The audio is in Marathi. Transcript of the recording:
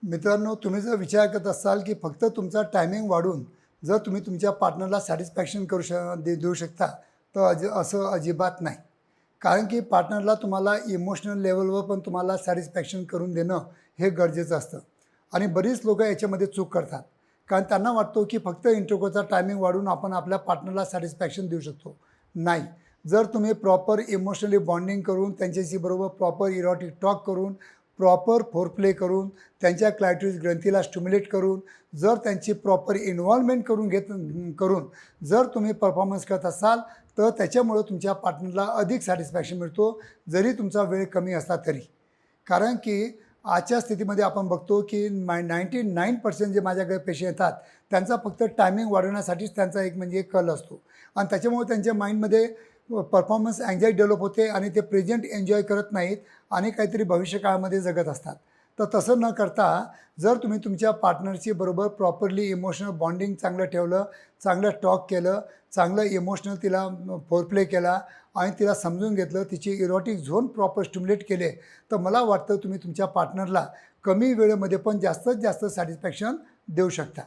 मित्रांनो, तुम्ही जर विचार करत असाल की फक्त तुमचा टायमिंग वाढवून जर तुम्ही तुमच्या पार्टनरला सॅटिस्फॅक्शन देऊ शकता, तर असं अजिबात नाही. कारण की पार्टनरला तुम्हाला इमोशनल लेवलवर पण तुम्हाला सॅटिस्फॅक्शन करून देणं हे गरजेचं असतं. आणि बरीच लोकं याच्यामध्ये चूक करतात. कारण त्यांना वाटतो की फक्त इंटरकोचा टायमिंग वाढवून आपण आपल्या पार्टनरला सॅटिस्फॅक्शन देऊ शकतो. नाही. जर तुम्ही प्रॉपर इमोशनली बॉन्डिंग करून त्यांच्याशी बरोबर प्रॉपर इरॉटिक टॉक करून, प्रॉपर फोरप्ले करून, त्यांच्या क्लायटोरिस ग्रंथीला स्टिम्युलेट करून, जर त्यांची प्रॉपर इन्व्हॉल्वमेंट करून जर तुम्ही परफॉर्मन्स करत असाल, तर त्याच्यामुळं तुमच्या पार्टनरला अधिक सॅटिस्फॅक्शन मिळतो, जरी तुमचा वेळ कमी असला तरी. कारण की आजच्या स्थितीमध्ये आपण बघतो की 99% जे माझ्याकडे पेशंट येतात, त्यांचा फक्त टायमिंग वाढवण्यासाठीच त्यांचा एक म्हणजे कल असतो. आणि त्याच्यामुळे त्यांच्या माइंडमध्ये परफॉर्मन्स अँक्झायटी डेव्हलप होते आणि ते प्रेझेंट एन्जॉय करत नाहीत आणि काहीतरी भविष्यकाळामध्ये जगत असतात. तर तसं न करता जर तुम्ही तुमच्या पार्टनरशी बरोबर प्रॉपरली इमोशनल बॉन्डिंग चांगलं ठेवलं, चांगलं टॉक केलं, चांगलं इमोशनल तिला फोरप्ले केला आणि तिला समजून घेतलं, तिची इरॉटिक झोन प्रॉपर स्टिम्युलेट केले, तर मला वाटतं तुम्ही तुमच्या पार्टनरला कमी वेळेमध्ये पण जास्तीत जास्त सॅटिस्फॅक्शन देऊ शकता.